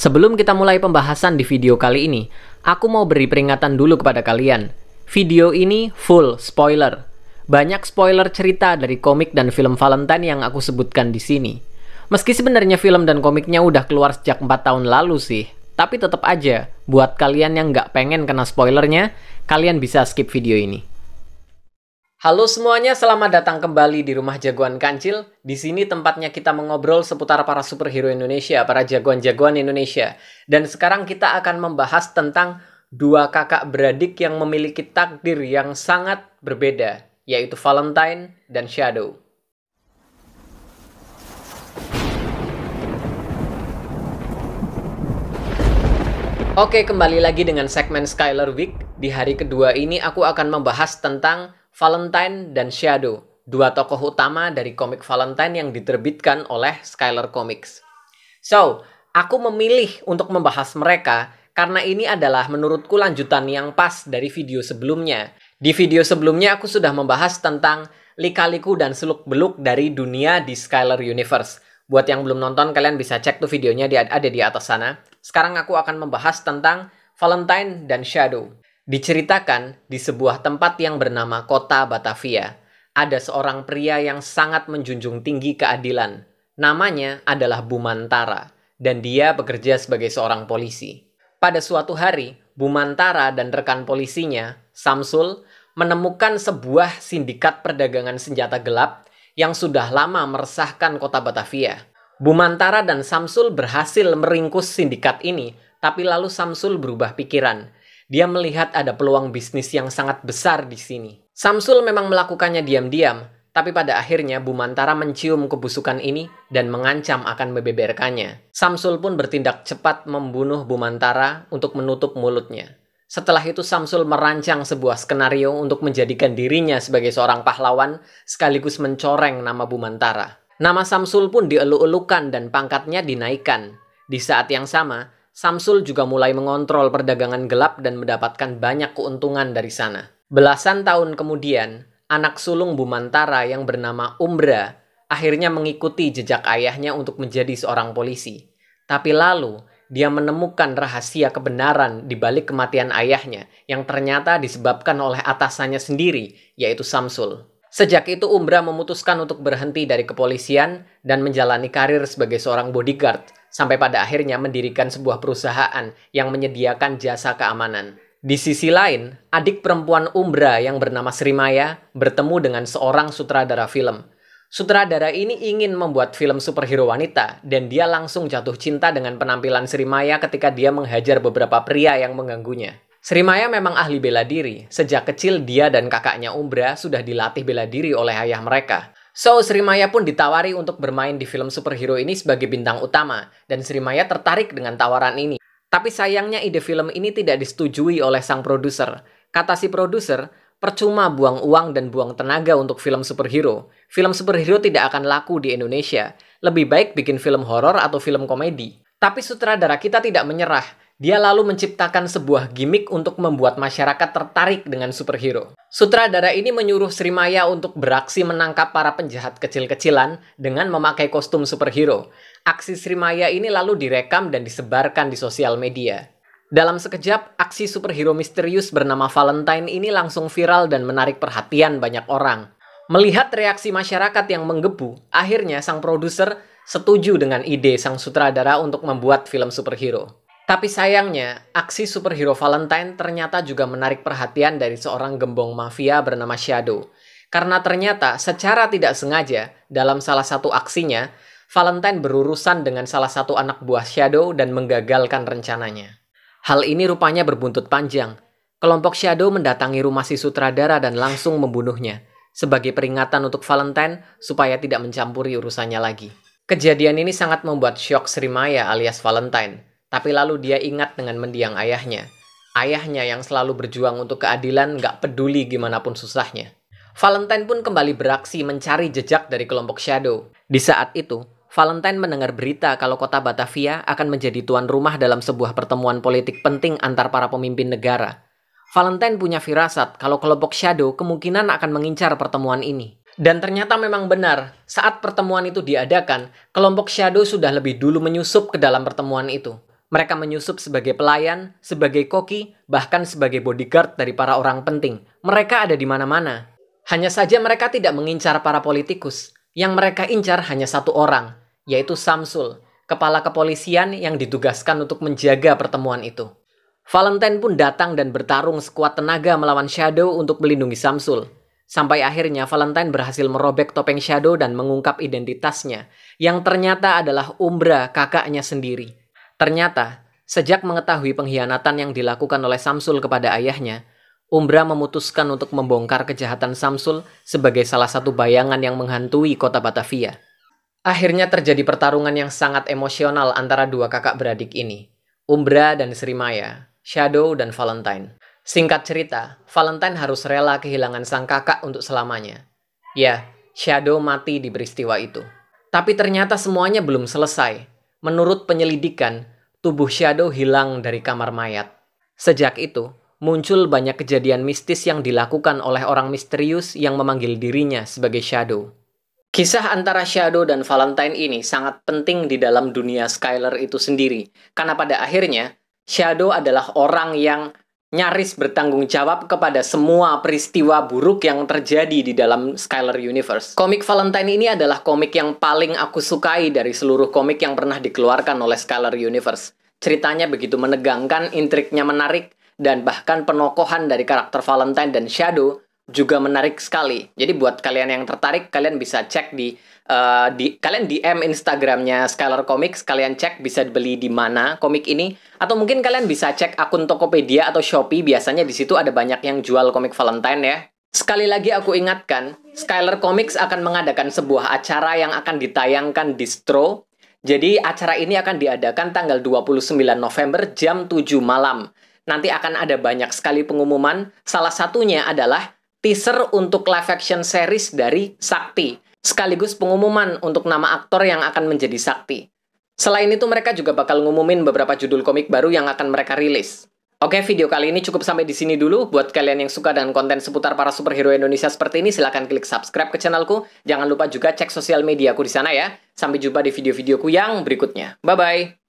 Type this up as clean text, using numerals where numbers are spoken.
Sebelum kita mulai pembahasan di video kali ini, aku mau beri peringatan dulu kepada kalian. Video ini full spoiler. Banyak spoiler cerita dari komik dan film Valentine yang aku sebutkan di sini. Meski sebenarnya film dan komiknya udah keluar sejak 4 tahun lalu sih, tapi tetap aja, buat kalian yang nggak pengen kena spoilernya, kalian bisa skip video ini. Halo semuanya, selamat datang kembali di Rumah Jagoan Kancil. Di sini tempatnya kita mengobrol seputar para superhero Indonesia, para jagoan-jagoan Indonesia. Dan sekarang kita akan membahas tentang dua kakak beradik yang memiliki takdir yang sangat berbeda, yaitu Valentine dan Shadow. Oke, kembali lagi dengan segmen Skylar Week. Di hari kedua ini aku akan membahas tentang Valentine dan Shadow, dua tokoh utama dari komik Valentine yang diterbitkan oleh Skylar Comics. So, aku memilih untuk membahas mereka karena ini adalah menurutku lanjutan yang pas dari video sebelumnya. Di video sebelumnya aku sudah membahas tentang lika-liku dan seluk-beluk dari dunia di Skylar Universe. Buat yang belum nonton, kalian bisa cek tuh videonya, ada di atas sana. Sekarang aku akan membahas tentang Valentine dan Shadow. Diceritakan di sebuah tempat yang bernama Kota Batavia, ada seorang pria yang sangat menjunjung tinggi keadilan. Namanya adalah Bumantara, dan dia bekerja sebagai seorang polisi. Pada suatu hari, Bumantara dan rekan polisinya, Samsul, menemukan sebuah sindikat perdagangan senjata gelap yang sudah lama meresahkan Kota Batavia. Bumantara dan Samsul berhasil meringkus sindikat ini, tapi lalu Samsul berubah pikiran. Dia melihat ada peluang bisnis yang sangat besar di sini. Samsul memang melakukannya diam-diam, tapi pada akhirnya Bumantara mencium kebusukan ini dan mengancam akan membeberkannya. Samsul pun bertindak cepat membunuh Bumantara untuk menutup mulutnya. Setelah itu Samsul merancang sebuah skenario untuk menjadikan dirinya sebagai seorang pahlawan sekaligus mencoreng nama Bumantara. Nama Samsul pun dieluk-elukan dan pangkatnya dinaikkan. Di saat yang sama, Samsul juga mulai mengontrol perdagangan gelap dan mendapatkan banyak keuntungan dari sana. Belasan tahun kemudian, anak sulung Bumantara yang bernama Umbra akhirnya mengikuti jejak ayahnya untuk menjadi seorang polisi. Tapi lalu, dia menemukan rahasia kebenaran di balik kematian ayahnya yang ternyata disebabkan oleh atasannya sendiri, yaitu Samsul. Sejak itu Umbra memutuskan untuk berhenti dari kepolisian dan menjalani karir sebagai seorang bodyguard, sampai pada akhirnya mendirikan sebuah perusahaan yang menyediakan jasa keamanan. Di sisi lain, adik perempuan Umbra yang bernama Srimaya bertemu dengan seorang sutradara film. Sutradara ini ingin membuat film superhero wanita, dan dia langsung jatuh cinta dengan penampilan Srimaya ketika dia menghajar beberapa pria yang mengganggunya. Srimaya memang ahli bela diri. Sejak kecil dia dan kakaknya Umbra sudah dilatih bela diri oleh ayah mereka. So, Srimaya pun ditawari untuk bermain di film superhero ini sebagai bintang utama, dan Srimaya tertarik dengan tawaran ini. Tapi sayangnya ide film ini tidak disetujui oleh sang produser. Kata si produser, percuma buang uang dan buang tenaga untuk film superhero. Film superhero tidak akan laku di Indonesia. Lebih baik bikin film horor atau film komedi. Tapi sutradara kita tidak menyerah. Dia lalu menciptakan sebuah gimmick untuk membuat masyarakat tertarik dengan superhero. Sutradara ini menyuruh Srimaya untuk beraksi menangkap para penjahat kecil-kecilan dengan memakai kostum superhero. Aksi Srimaya ini lalu direkam dan disebarkan di sosial media. Dalam sekejap, aksi superhero misterius bernama Valentine ini langsung viral dan menarik perhatian banyak orang. Melihat reaksi masyarakat yang menggebu, akhirnya sang produser setuju dengan ide sang sutradara untuk membuat film superhero. Tapi sayangnya, aksi superhero Valentine ternyata juga menarik perhatian dari seorang gembong mafia bernama Shadow. Karena ternyata secara tidak sengaja, dalam salah satu aksinya, Valentine berurusan dengan salah satu anak buah Shadow dan menggagalkan rencananya. Hal ini rupanya berbuntut panjang. Kelompok Shadow mendatangi rumah si sutradara dan langsung membunuhnya, sebagai peringatan untuk Valentine supaya tidak mencampuri urusannya lagi. Kejadian ini sangat membuat syok Srimaya alias Valentine. Tapi lalu dia ingat dengan mendiang ayahnya. Ayahnya yang selalu berjuang untuk keadilan gak peduli gimana pun susahnya. Valentine pun kembali beraksi mencari jejak dari kelompok Shadow. Di saat itu, Valentine mendengar berita kalau Kota Batavia akan menjadi tuan rumah dalam sebuah pertemuan politik penting antar para pemimpin negara. Valentine punya firasat kalau kelompok Shadow kemungkinan akan mengincar pertemuan ini. Dan ternyata memang benar, saat pertemuan itu diadakan, kelompok Shadow sudah lebih dulu menyusup ke dalam pertemuan itu. Mereka menyusup sebagai pelayan, sebagai koki, bahkan sebagai bodyguard dari para orang penting. Mereka ada di mana-mana. Hanya saja mereka tidak mengincar para politikus. Yang mereka incar hanya satu orang, yaitu Samsul, kepala kepolisian yang ditugaskan untuk menjaga pertemuan itu. Valentine pun datang dan bertarung sekuat tenaga melawan Shadow untuk melindungi Samsul. Sampai akhirnya Valentine berhasil merobek topeng Shadow dan mengungkap identitasnya, yang ternyata adalah Umbra, kakaknya sendiri. Ternyata, sejak mengetahui pengkhianatan yang dilakukan oleh Samsul kepada ayahnya, Umbra memutuskan untuk membongkar kejahatan Samsul sebagai salah satu bayangan yang menghantui kota Batavia. Akhirnya terjadi pertarungan yang sangat emosional antara dua kakak beradik ini, Umbra dan Srimaya, Shadow dan Valentine. Singkat cerita, Valentine harus rela kehilangan sang kakak untuk selamanya. Ya, Shadow mati di peristiwa itu. Tapi ternyata semuanya belum selesai. Menurut penyelidikan, tubuh Shadow hilang dari kamar mayat. Sejak itu, muncul banyak kejadian mistis yang dilakukan oleh orang misterius yang memanggil dirinya sebagai Shadow. Kisah antara Shadow dan Valentine ini sangat penting di dalam dunia Skylar itu sendiri. Karena pada akhirnya, Shadow adalah orang yang nyaris bertanggung jawab kepada semua peristiwa buruk yang terjadi di dalam Skylar Universe. Komik Valentine ini adalah komik yang paling aku sukai dari seluruh komik yang pernah dikeluarkan oleh Skylar Universe. Ceritanya begitu menegangkan, intriknya menarik, dan bahkan penokohan dari karakter Valentine dan Shadow juga menarik sekali. Jadi buat kalian yang tertarik, kalian bisa cek kalian DM Instagramnya Skylar Comics, kalian cek bisa beli di mana komik ini, atau mungkin kalian bisa cek akun Tokopedia atau Shopee, biasanya di situ ada banyak yang jual komik Valentine ya. Sekali lagi aku ingatkan, Skylar Comics akan mengadakan sebuah acara yang akan ditayangkan di Stro. Jadi acara ini akan diadakan tanggal 29 November jam 7 malam. Nanti akan ada banyak sekali pengumuman, salah satunya adalah teaser untuk live action series dari Sakti, sekaligus pengumuman untuk nama aktor yang akan menjadi Sakti. Selain itu, mereka juga bakal ngumumin beberapa judul komik baru yang akan mereka rilis. Oke, video kali ini cukup sampai di sini dulu. Buat kalian yang suka dengan konten seputar para superhero Indonesia seperti ini, silahkan klik subscribe ke channelku. Jangan lupa juga cek sosial mediaku di sana ya. Sampai jumpa di video-videoku yang berikutnya. Bye-bye!